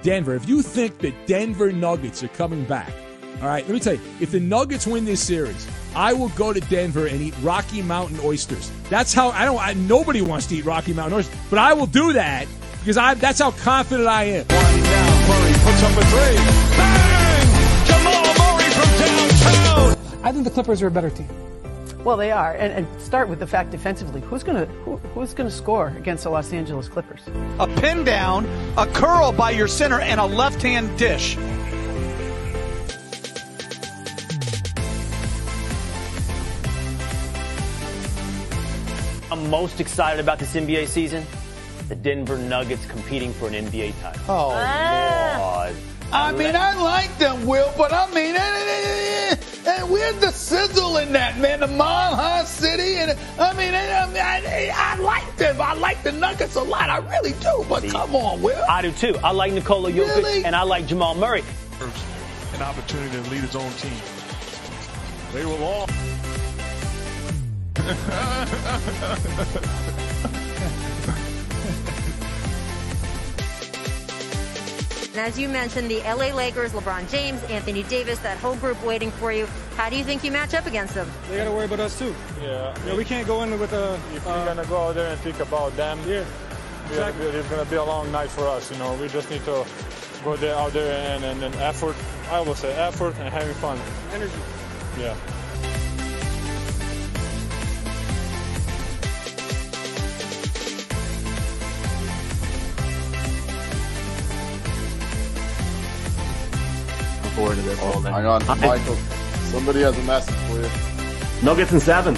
Denver, if you think the Denver Nuggets are coming back, all right, let me tell you, if the Nuggets win this series, I will go to Denver and eat Rocky Mountain oysters. That's how nobody wants to eat Rocky Mountain oysters, but I will do that because that's how confident I am. One down, Murray puts up a three. Bang! Jamal Murray from downtown. I think the Clippers are a better team. Well, they are, and start with the fact defensively. Who's gonna score against the Los Angeles Clippers? A pin down, a curl by your center, and a left-hand dish. I'm most excited about this NBA season. The Denver Nuggets competing for an NBA title. Oh, Lord. I mean, I like them, Will, but I mean, where's the sizzle in that, man? The Mile High City, and I like them. I like the Nuggets a lot. I really do. But come on, Will. I do too. I like Nikola Jokic, Really? and I like Jamal Murray. An opportunity to lead his own team. They will all. And as you mentioned, the LA Lakers, LeBron James, Anthony Davis, that whole group waiting for you. How do you think you match up against them? They got to worry about us too. Yeah. We can't go in with a. If we're gonna go out there and think about them, Exactly. it's gonna be a long night for us. You know, we just need to go out there and effort. I will say effort and having fun. Energy. Yeah. Forward to this all day. Hang on, Michael. Somebody has a message for you. Nuggets in 7.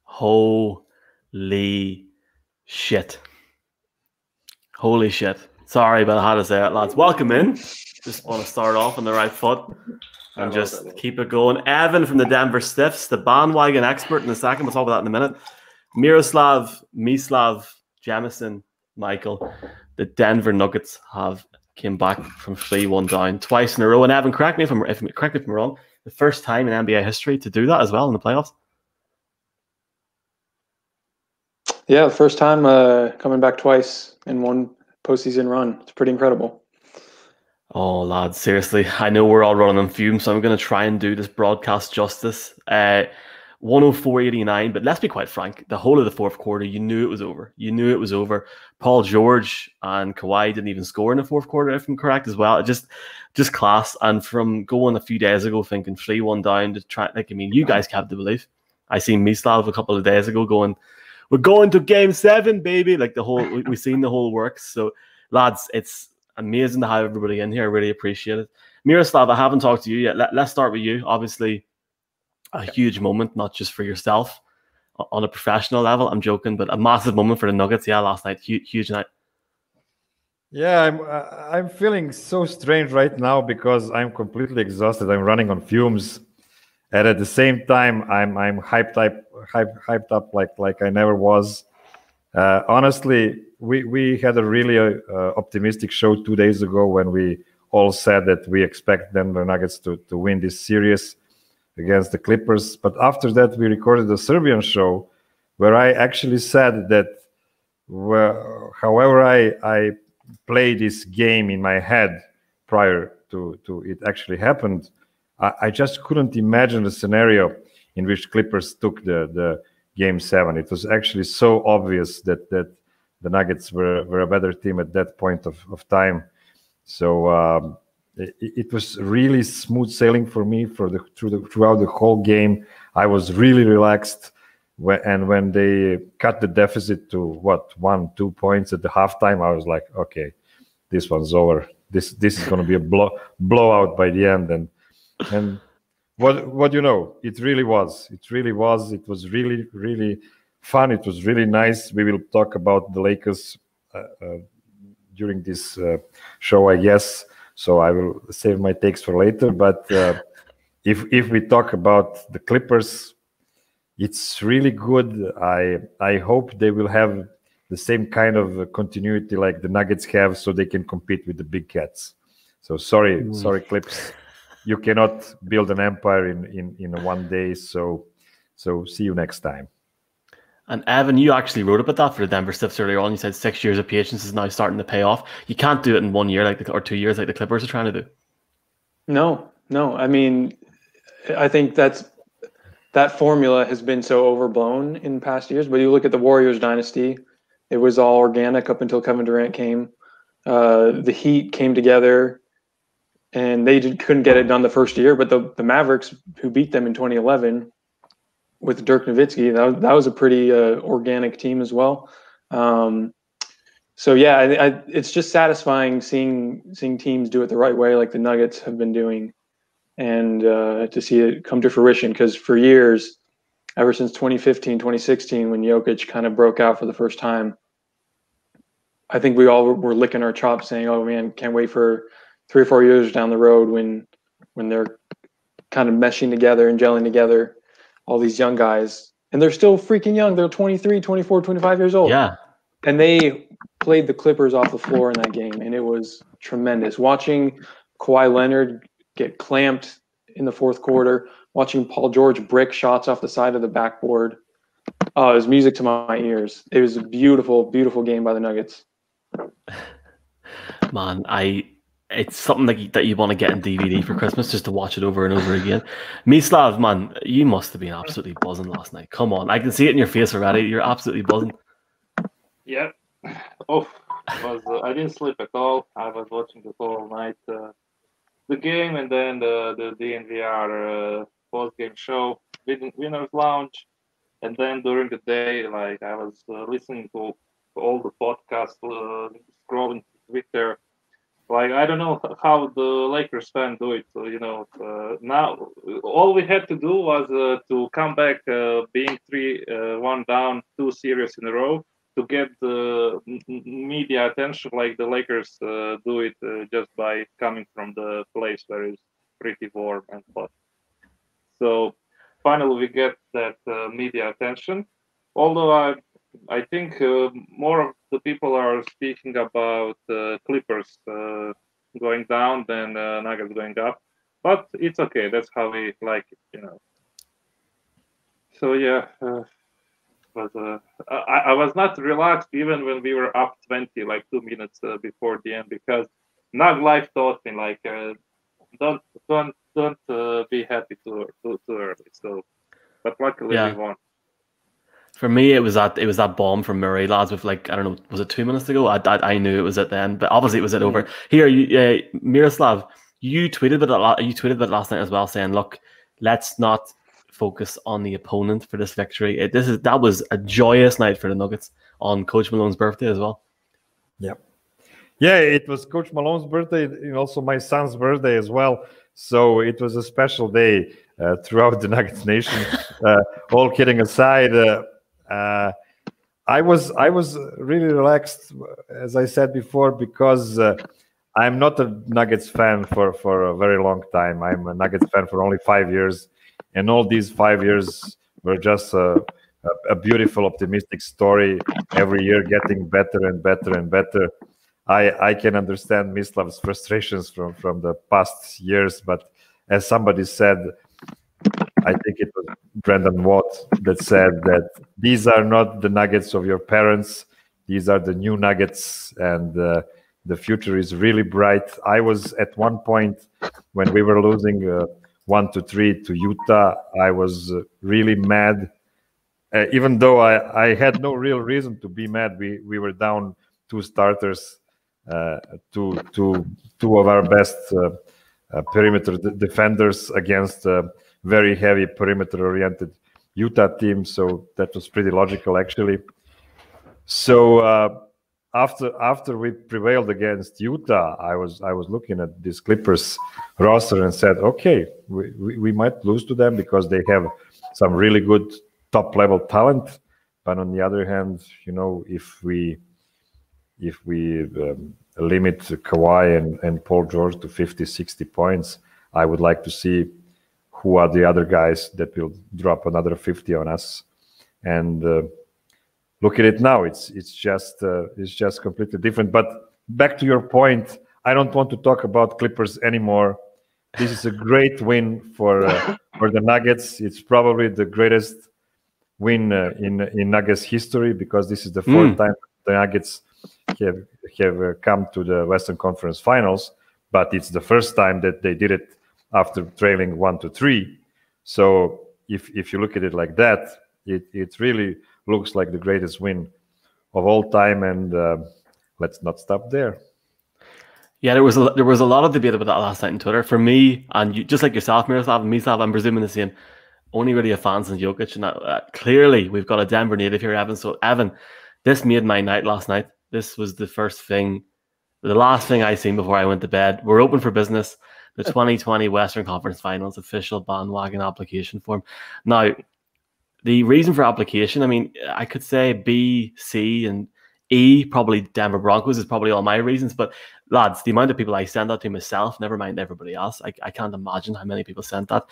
Holy shit. Holy shit. Sorry about how to say it, lads. Welcome in. Just want to start off on the right foot and just keep it going. Evan from the Denver Stiffs, the bandwagon expert in a second. We'll talk about that in a minute. Miroslav, Jamison, Michael. The Denver Nuggets have came back from 3-1 down twice in a row. And Evan, correct me if I'm wrong, the first time in NBA history to do that as well in the playoffs. Yeah, the first time coming back twice in one postseason run. It's pretty incredible. Oh, lads, seriously. I know we're all running on fumes, so I'm going to try and do this broadcast justice. 104-89, but let's be quite frank. The whole of the fourth quarter, you knew it was over. You knew it was over. Paul George and Kawhi didn't even score in the fourth quarter, if I'm correct, as well. Just class. And from going a few days ago thinking 3-1 down to try, you guys kept the belief. I seen Mislav a couple of days ago going, we're going to game 7, baby. We've seen the whole works. So, lads, it's amazing to have everybody in here. I really appreciate it. Miroslav, I haven't talked to you yet. Let's start with you. Obviously, a huge moment, not just for yourself on a professional level. I'm joking, but a massive moment for the Nuggets. Yeah, last night, huge night. Yeah, I'm feeling so strange right now because I'm completely exhausted. I'm running on fumes, and at the same time, I'm hyped up like I never was. Honestly, we had a really optimistic show 2 days ago when we all said that we expect Denver Nuggets to win this series against the Clippers. But after that, we recorded a Serbian show where I actually said that however I play this game in my head prior to it actually happened, I just couldn't imagine the scenario in which Clippers took the Game 7. It was actually so obvious that the Nuggets were a better team at that point of time. So it was really smooth sailing for me throughout the whole game. I was really relaxed. When they cut the deficit to 1-2 points at the halftime, I was like, okay, this one's over. This is going to be a blowout by the end. And what you know, it really was. It really was. It was really, really fun. It was really nice. We will talk about the Lakers during this show, I guess. So I will save my takes for later. But if we talk about the Clippers, it's really good. I hope they will have the same kind of continuity like the Nuggets have, so they can compete with the big cats. So sorry, Clips, you cannot build an empire in one day. So see you next time. And Evan, you actually wrote about that for the Denver Stiffs earlier on. You said 6 years of patience is now starting to pay off. You can't do it in 1 year or 2 years like the Clippers are trying to do. No. I mean, I think that formula has been so overblown in past years. But you look at the Warriors dynasty, it was all organic up until Kevin Durant came. The Heat came together, and they couldn't get it done the first year. But the Mavericks, who beat them in 2011, with Dirk Nowitzki, that was a pretty organic team as well. So yeah, it's just satisfying seeing teams do it the right way, like the Nuggets have been doing, and to see it come to fruition. Because for years, ever since 2015, 2016, when Jokic kind of broke out for the first time, I think we all were licking our chops, saying, "Oh man, can't wait for 3 or 4 years down the road when they're kind of meshing together and gelling together." All these young guys, and they're still freaking young. They're 23, 24, 25 years old. Yeah. And they played the Clippers off the floor in that game, and it was tremendous. Watching Kawhi Leonard get clamped in the fourth quarter, watching Paul George brick shots off the side of the backboard. Oh, it was music to my ears. It was a beautiful, beautiful game by the Nuggets. Man, it's something that you want to get in DVD for Christmas just to watch it over and over again. Mislav, man, you must have been absolutely buzzing last night. Come on, I can see it in your face already. You're absolutely buzzing. Yeah. I didn't sleep at all. I was watching the whole night, the game, and then the DNVR post-game show, Winners Lounge, and then during the day, like I was listening to all the podcasts, scrolling Twitter. Like, I don't know how the Lakers fans do it. So, now all we had to do was to come back being 3-1 down 2 series in a row to get the media attention like the Lakers do it just by coming from the place where it's pretty warm and hot. So finally we get that media attention. Although I think more of the people are speaking about Clippers going down than Nuggets going up, but it's okay. That's how we like it, So yeah, I was not relaxed even when we were up 20, like 2 minutes before the end, because Nug Life taught me like don't be happy too early. So, but luckily we won. For me, it was that bomb from Murray, lads, with like, I don't know, was it 2 minutes to go? I knew it was at the end, but obviously it was over. Here, Miroslav, you tweeted it last night as well, saying, look, let's not focus on the opponent for this victory. That was a joyous night for the Nuggets on Coach Malone's birthday as well. Yeah, it was Coach Malone's birthday and also my son's birthday as well. So it was a special day throughout the Nuggets nation. All kidding aside, I was really relaxed, as I said before, because I'm not a Nuggets fan for a very long time. I'm a Nuggets fan for only 5 years, and all these 5 years were just a beautiful, optimistic story. Every year getting better and better and better. I can understand Mislav's frustrations from the past years, but as somebody said, I think it was Brendan Watt that said that these are not the Nuggets of your parents. These are the new Nuggets, and the future is really bright. I was at one point when we were losing 1-3 to Utah. I was really mad, even though I had no real reason to be mad. We were down 2 starters, two of our best perimeter defenders against very heavy perimeter-oriented Utah team. So that was pretty logical, actually. So after we prevailed against Utah, I was looking at this Clippers roster and said, okay, we might lose to them because they have some really good top-level talent. But on the other hand, if we if we limit Kawhi and Paul George to 50, 60 points, I would like to see who are the other guys that will drop another 50 on us. And look at it now; it's just completely different. But back to your point, I don't want to talk about Clippers anymore. This is a great win for the Nuggets. It's probably the greatest win in Nuggets history, because this is the fourth time the Nuggets have come to the Western Conference Finals, but it's the first time that they did it after trailing 1-3. So if you look at it like that, it really looks like the greatest win of all time. And let's not stop there. Yeah, there was a lot of debate about that last night on Twitter. For me, and you, just like yourself, Miroslav and Mislav, I'm presuming the same. Only really a fans in Jokic, and clearly we've got a Denver native here, Evan. So Evan, this made my night last night. This was the last thing I seen before I went to bed. We're open for business. The 2020 Western Conference Finals official bandwagon application form. Now, the reason for application, I mean, I could say B, C, and E, probably Denver Broncos is probably all my reasons, but lads, the amount of people I sent that to myself, never mind everybody else, I can't imagine how many people sent that.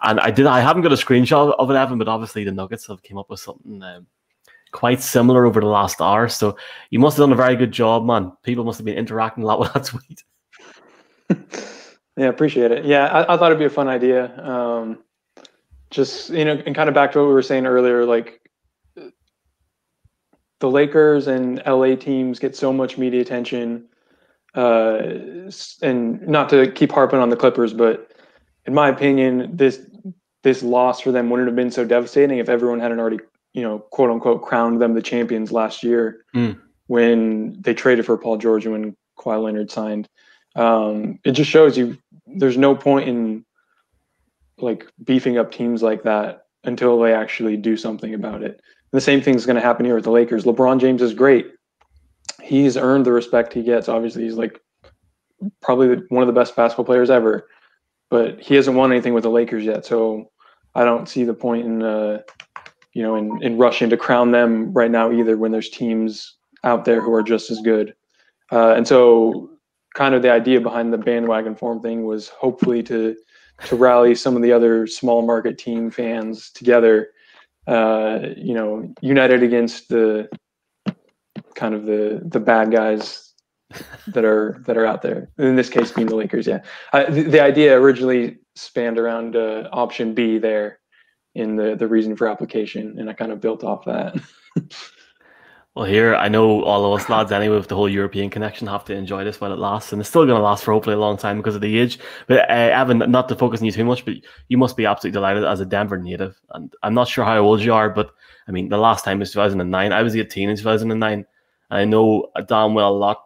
And I haven't got a screenshot of it, Evan, but obviously the Nuggets have came up with something quite similar over the last hour. So you must have done a very good job, man. People must have been interacting a lot with that tweet. Yeah, appreciate it. Yeah, I thought it'd be a fun idea. Just, and kind of back to what we were saying earlier, like the Lakers and LA teams get so much media attention, and not to keep harping on the Clippers, but in my opinion, this loss for them wouldn't have been so devastating if everyone hadn't already, quote unquote, crowned them the champions last year when they traded for Paul George and when Kawhi Leonard signed. It just shows you there's no point in like beefing up teams like that until they actually do something about it. And the same thing's going to happen here with the Lakers. LeBron James is great. He's earned the respect he gets. Obviously, he's like probably one of the best basketball players ever, but he hasn't won anything with the Lakers yet. So I don't see the point in, in rushing to crown them right now either, when there's teams out there who are just as good. And so kind of the idea behind the bandwagon form thing was hopefully to rally some of the other small market team fans together, united against the kind of the bad guys that are out there. In this case, being the Lakers. Yeah, the idea originally spanned around option B there in the reason for application, and I kind of built off that. Well, here, I know all of us lads anyway with the whole European connection have to enjoy this while it lasts, and it's still going to last for hopefully a long time because of the age. But Evan, not to focus on you too much, but you must be absolutely delighted as a Denver native. And I'm not sure how old you are, but I mean, the last time was 2009. I was 18 in 2009, and I know damn well a lot.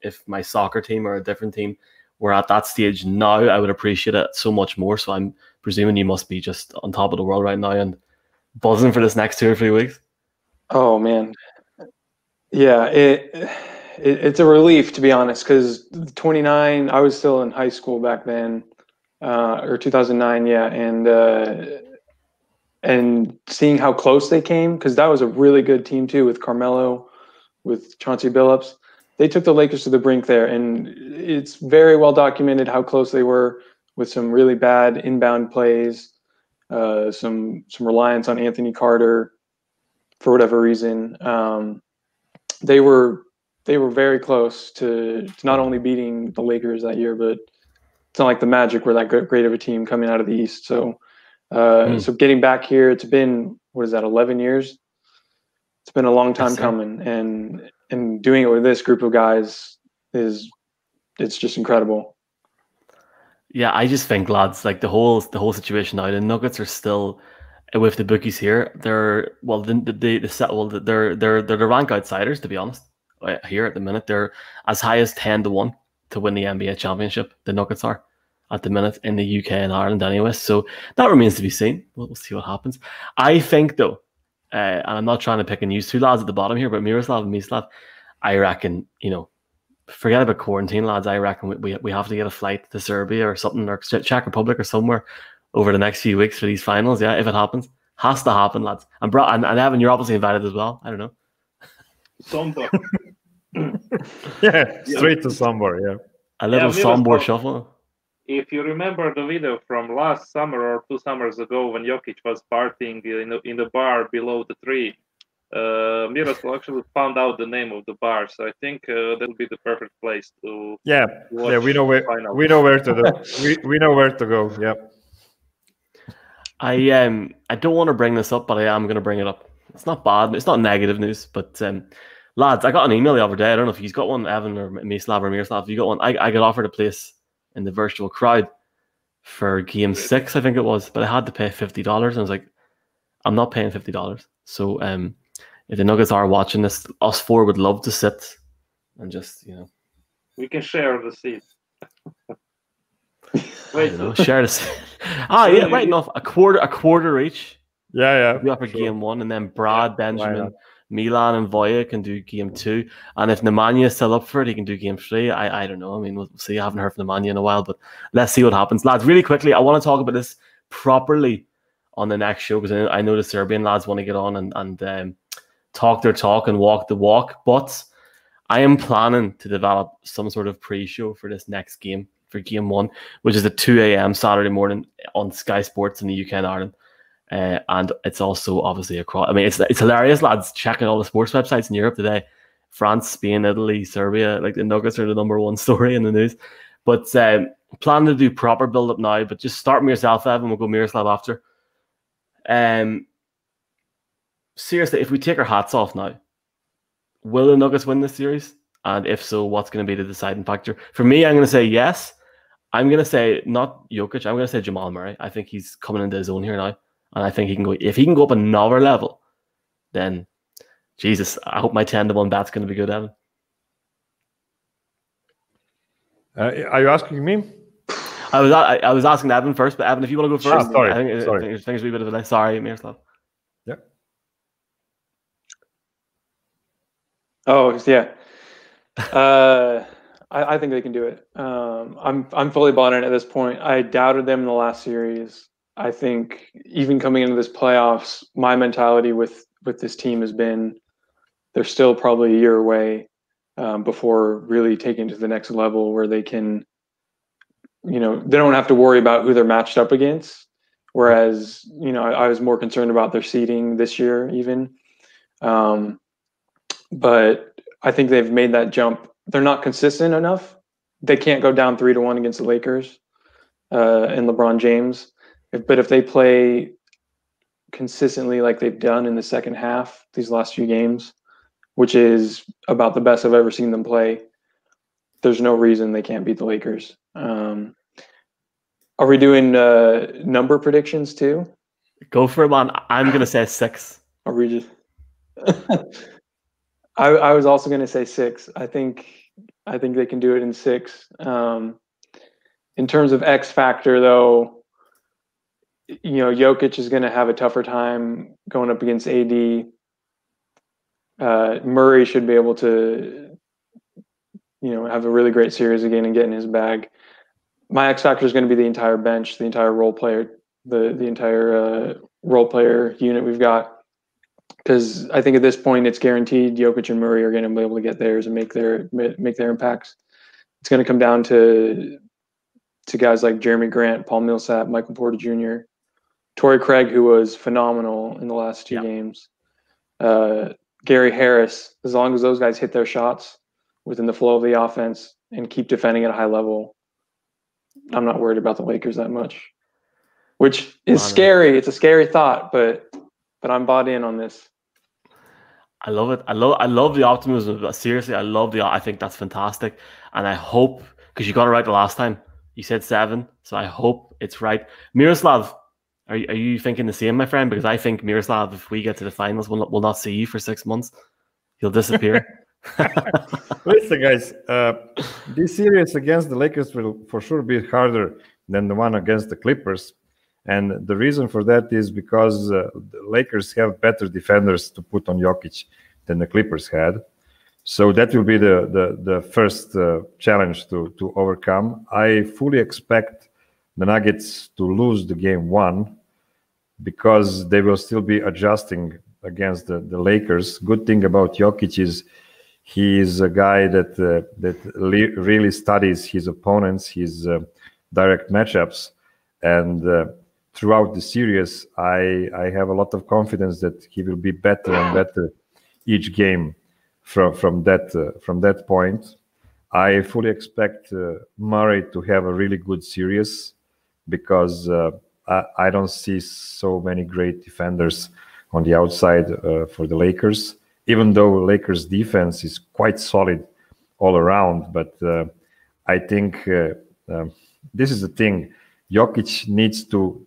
If my soccer team or a different team were at that stage now, I would appreciate it so much more. So I'm presuming you must be just on top of the world right now and buzzing for this next 2 or 3 weeks. Oh man. Yeah, it's a relief, to be honest, because 29, I was still in high school back then, or 2009, yeah, and seeing how close they came, because that was a really good team too, with Carmelo, with Chauncey Billups. They took the Lakers to the brink there, and it's very well documented how close they were, with some really bad inbound plays, some reliance on Anthony Carter for whatever reason. They were very close to not only beating the Lakers that year, but it's not like the Magic were that great of a team coming out of the East. So, so getting back here, it's been, 11 years? It's been a long time coming, and doing it with this group of guys it's just incredible. Yeah, I just think, lads, like the whole situation now, the Nuggets are still, with the bookies here, they're the rank outsiders, to be honest. Here at the minute, they're as high as 10-1 to win the NBA championship. The Nuggets are at the minute in the UK and Ireland, anyway. So that remains to be seen. We'll see what happens. I think, though, and I'm not trying to pick and use two lads at the bottom here, but Miroslav and Mislav, I reckon, forget about quarantine, lads. I reckon we have to get a flight to Serbia or something, or Czech Republic or somewhere over the next few weeks for these finals. Yeah, if it happens. Has to happen, lads. And Evan, you're obviously invited as well. I don't know. Yeah, straight to somewhere. Yeah, a little Sombor shuffle. If you remember the video from last summer or 2 summers ago when Jokic was partying in the bar below the tree, Miroslav actually found out the name of the bar. So I think that would be the perfect place to. Yeah, we know where we know where to go. we know where to go. Yeah. I don't want to bring this up, but I am going to bring it up. It's not bad. It's not negative news, but lads, I got an email the other day. I don't know if he's got one, Evan or Mislav or Miroslav. If you got one, I got offered a place in the virtual crowd for Game 6, I think it was, but I had to pay $50, and I was like, I'm not paying $50. So if the Nuggets are watching this, us four would love to sit and just, we can share the seat. Wait, share the seat. Yeah, right enough. A quarter each. Yeah. We offer Game 1, and then Brad, Benjamin, Milan, and Voya can do Game 2. And if Nemanja is still up for it, he can do Game 3. I don't know. I mean, we'll see. I haven't heard from Nemanja in a while, but let's see what happens. Lads, really quickly, I want to talk about this properly on the next show, because I know the Serbian lads want to get on and talk their talk and walk the walk. But I am planning to develop some sort of pre-show for this next game, for Game 1, which is at 2 a.m. Saturday morning on Sky Sports in the UK and Ireland. And it's also obviously across. I mean, it's hilarious, lads, checking all the sports websites in Europe today. France, Spain, Italy, Serbia, like the Nuggets are the #1 story in the news. But planning to do proper build-up now, but just start with yourself, Evan. We'll go Miroslav after. Seriously, if we take our hats off now, will the Nuggets win this series? And if so, what's going to be the deciding factor? For me, I'm going to say yes. I'm going to say not Jokic. I'm going to say Jamal Murray. I think he's coming into his own here now. And I think he can go. If he can go up another level, then Jesus, I hope my 10-1 bet's going to be good, Evan. Are you asking me? I was asking Evan first, but Evan, if you want to go first, sorry. I think it's a wee bit of a delay. Sorry, Miroslav. Yeah. Oh yeah. I think they can do it. I'm fully bought in at this point. I doubted them in the last series. I think even coming into this playoffs, my mentality with this team has been they're still probably a year away before really taking to the next level where they can, they don't have to worry about who they're matched up against. Whereas, I was more concerned about their seeding this year even. But I think they've made that jump. They're not consistent enough. They can't go down 3-1 against the Lakers and LeBron James. But if they play consistently like they've done in the second half, these last few games, which is about the best I've ever seen them play, there's no reason they can't beat the Lakers. Are we doing number predictions too? Go for it, man. I'm going to say 6. Are we just... I was also going to say 6. I think they can do it in 6. In terms of X factor, though, Jokic is going to have a tougher time going up against AD. Murray should be able to, have a really great series again and get in his bag. My X factor is going to be the entire bench, the entire role player, the entire role player unit we've got. Because I think at this point it's guaranteed Jokic and Murray are going to be able to get theirs and make their impacts. It's going to come down to guys like Jeremy Grant, Paul Millsap, Michael Porter Jr., Torrey Craig, who was phenomenal in the last 2 games. Gary Harris, as long as those guys hit their shots within the flow of the offense and keep defending at a high level, I'm not worried about the Lakers that much, which is scary. It's a scary thought, but I'm bought in on this. I love it. I love the optimism. Seriously, I think that's fantastic. And I hope, because you got it right the last time, you said 7, so I hope it's right. Miroslav, are you thinking the same, my friend? Because I think Miroslav, if we get to the finals, we'll not see you for 6 months. He'll disappear. Listen, guys, this series against the Lakers will for sure be harder than the one against the Clippers. And the reason for that is because the Lakers have better defenders to put on Jokic than the Clippers had. So that will be the first challenge to overcome. I fully expect the Nuggets to lose the Game 1 because they will still be adjusting against the Lakers. Good thing about Jokic is He is a guy that really studies his opponents, his direct matchups, and throughout the series, I have a lot of confidence that he will be better and better each game from that point. I fully expect Murray to have a really good series because I don't see so many great defenders on the outside for the Lakers, even though Lakers defense is quite solid all around. But I think this is the thing. Jokic needs to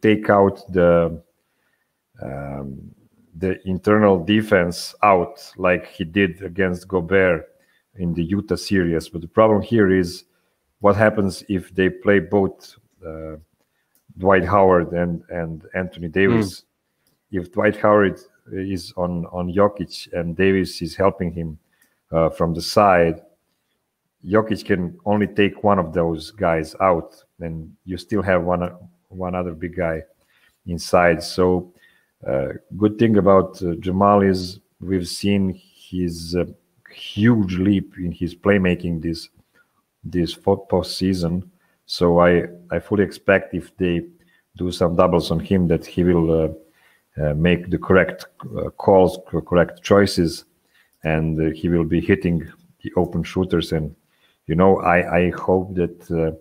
take out the internal defense out like he did against Gobert in the Utah series. But the problem here is what happens if they play both Dwight Howard and Anthony Davis. If Dwight Howard is on Jokic and Davis is helping him from the side, Jokic can only take one of those guys out, and you still have one other big guy inside. So good thing about Jamal is we've seen his huge leap in his playmaking this postseason. So I fully expect if they do some doubles on him that he will make the correct calls, correct choices, and he will be hitting the open shooters. And I hope that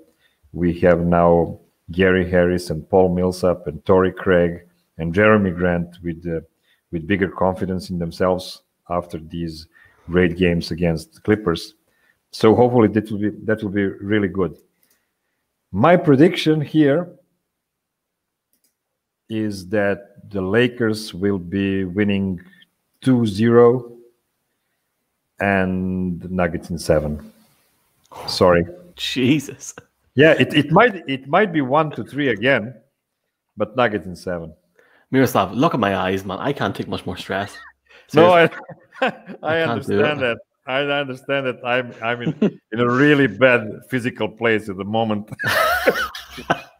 we have now Gary Harris and Paul Millsap and Torrey Craig and Jeremy Grant with bigger confidence in themselves after these great games against the Clippers. So hopefully that will be really good. My prediction here is that the Lakers will be winning 2-0 and the Nuggets in 7. Sorry. Jesus. Yeah, it might be 1-3 again, but Nuggets in 7. Miroslav, look at my eyes, man. I can't take much more stress. No, I I understand that. I understand that I'm in a really bad physical place at the moment.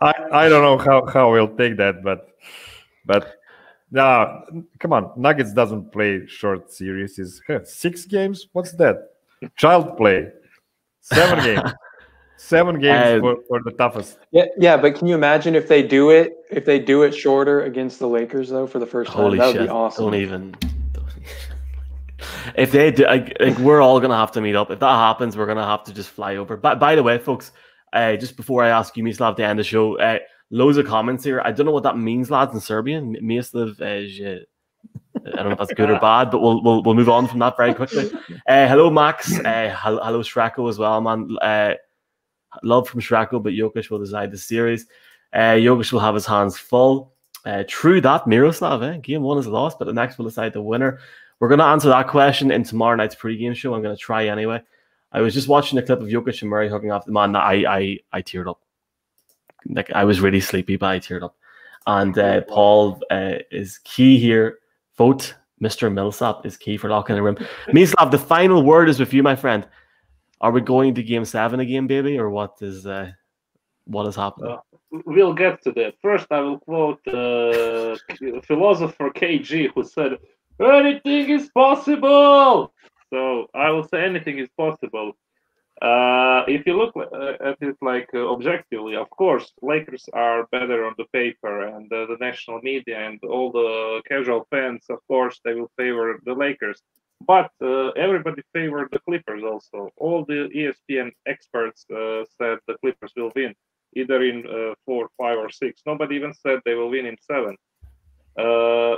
I don't know how we'll take that, but no, come on. Nuggets doesn't play short series. It's 6 games. What's that? Child play. 7 games. 7 games for the toughest. Yeah, but can you imagine if they do it shorter against the Lakers though for the first time? Holy That would shit! be awesome. Don't even. If they do, we're all gonna have to meet up. If that happens, we're gonna have to just fly over. But by the way, folks, just before I ask you, Mislav, to end the show, loads of comments here. I don't know what that means, lads, in Serbian. Mislav, I don't know if that's good or bad, but we'll move on from that very quickly. Hello, Max. Hello, Shrako as well, man. Love from Shrako, but Jokic will decide the series. Jokic will have his hands full. True that, Miroslav. Game 1 is lost, but the next will decide the winner. We're going to answer that question in tomorrow night's pregame show. I'm going to try anyway. I was just watching a clip of Jokic and Murray hooking off the man. I teared up. Like, I was really sleepy, but I teared up. And Paul is key here. Vote Mr. Millsap is key for locking the room. Mislav, the final word is with you, my friend. Are we going to Game 7 again, baby, or what is happening? We'll get to that. First, I will quote philosopher KG, who said, "Anything is possible." So I will say anything is possible. If you look at it like objectively, of course, Lakers are better on the paper, and the national media and all the casual fans, of course, they will favor the Lakers. But everybody favored the Clippers also. All the ESPN experts said the Clippers will win, either in 4, 5, or 6. Nobody even said they will win in 7.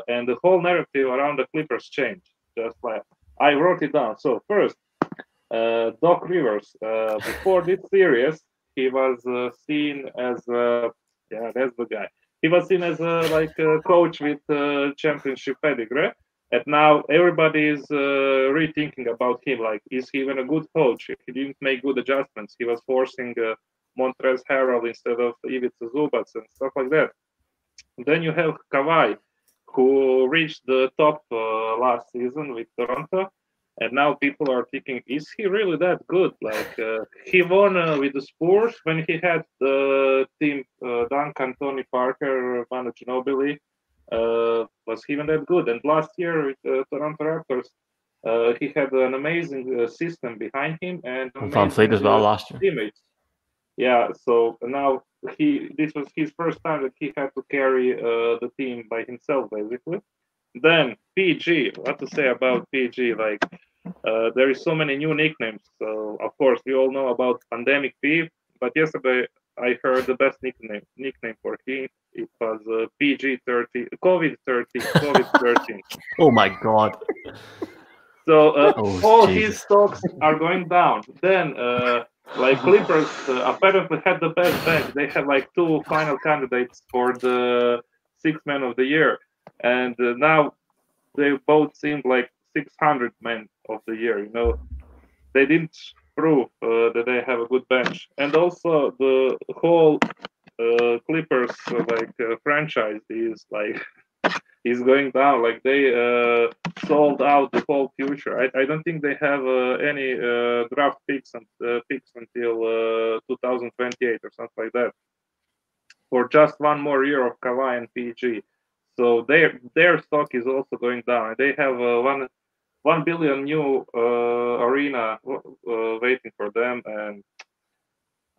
And the whole narrative around the Clippers changed. Just like I wrote it down. So first, Doc Rivers. Before this series, he was seen as that's the guy. He was seen as a coach with championship pedigree. And now everybody is rethinking about him. Like, is he even a good coach? He didn't make good adjustments. He was forcing Montrezl Harrell instead of Ivica Zubac and stuff like that. And then you have Kawhi, who reached the top last season with Toronto. And now people are thinking, is he really that good? Like, he won with the Spurs when he had the team Duncan, Tony Parker, Manu Ginobili. Was he even that good? And last year with Toronto Raptors, He had an amazing system behind him and Van Fleet as well last year. Teammates. Yeah, so now this was his first time that he had to carry the team by himself, basically. Then PG, what to say about PG? Like, there is so many new nicknames. So of course we all know about Pandemic P, but yesterday I heard the best nickname for him. It was PG-30, COVID-30, COVID-13. Oh my God. So all Jesus. his stocks are going down. Then, like Clippers apparently had the best bench. They had like 2 final candidates for the 6th man of the year, and now they both seemed like 600 men of the year. You know, they didn't prove that they have a good bench, and also the whole Clippers franchise is like is going down. Like they sold out the whole future. I don't think they have any draft picks until 2028 or something like that, for just 1 more year of Kawhi and PG. So their stock is also going down. They have 1 billion new arena waiting for them, and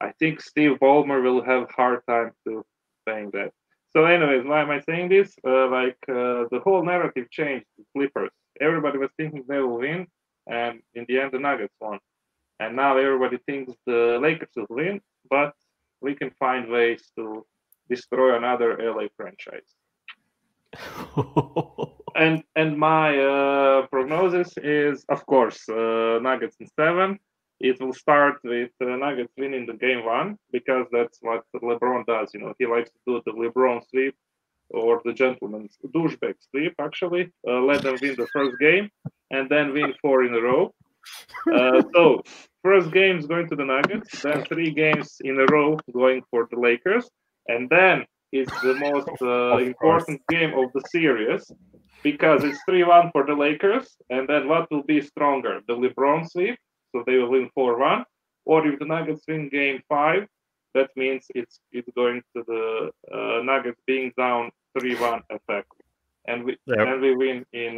I think Steve Ballmer will have hard time to paying that. So anyways, why am I saying this? The whole narrative changed to Clippers. Everybody was thinking they will win, and in the end the Nuggets won. And now everybody thinks the Lakers will win, but we can find ways to destroy another LA franchise. and my prognosis is, of course, Nuggets in 7. It will start with Nuggets winning the game 1, because that's what LeBron does. You know, he likes to do the LeBron sweep, or the gentleman's douchebag sweep, actually. Let them win the first game and then win 4 in a row. So first game is going to the Nuggets, then 3 games in a row going for the Lakers, and then it's the most important game of the series, because it's 3-1 for the Lakers, and then what will be stronger, the LeBron sweep, so they will win 4-1, or if the Nuggets win game 5, that means it's going to the Nuggets being down 3-1 effect, and we win in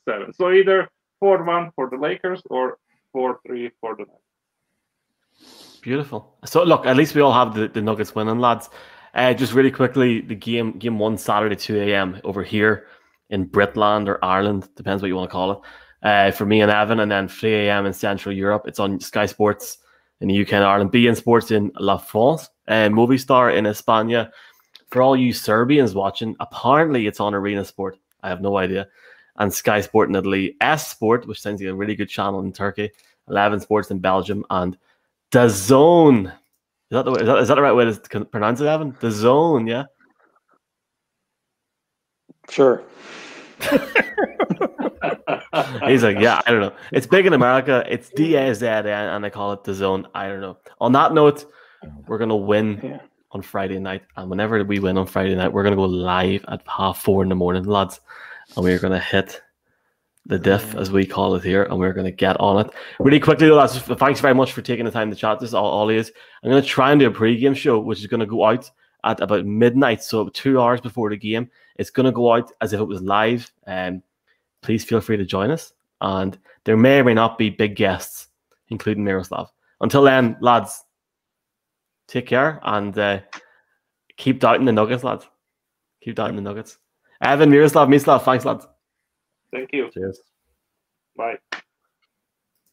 7. So either 4-1 for the Lakers or 4-3 for the Nuggets. Beautiful. So look, at least we all have the Nuggets winning, lads. Just really quickly, the game 1 Saturday 2 a.m. over here in Britland or Ireland, depends what you want to call it, for me and Evan, and then 3 a.m. in Central Europe. It's on Sky Sports in the UK and Ireland, beIN Sports in La France, Movistar in España. For all you Serbians watching, apparently it's on Arena Sport. I have no idea. And Sky Sport in Italy, S Sport, which sounds like a really good channel in Turkey, 11 Sports in Belgium, and DAZN. Is that the right way to pronounce it, Evan? DAZN, yeah? Sure. He's like, yeah, I don't know. It's big in America. It's DAZN, and they call it DAZN. I don't know. On that note, we're going to win on Friday night. And whenever we win on Friday night, we're going to go live at 4:30 in the morning, lads. And we're going to hit the diff, as we call it here, and we're going to get on it. Really quickly, lads, thanks very much for taking the time to chat. This all is. I'm going to try and do a pre-game show, which is going to go out at about midnight, so 2 hours before the game. It's going to go out as if it was live. Please feel free to join us. And there may or may not be big guests, including Miroslav. Until then, lads, take care and keep doubting the Nuggets, lads. Keep doubting the Nuggets. Evan, Miroslav, thanks, lads. Thank you. Cheers. Bye.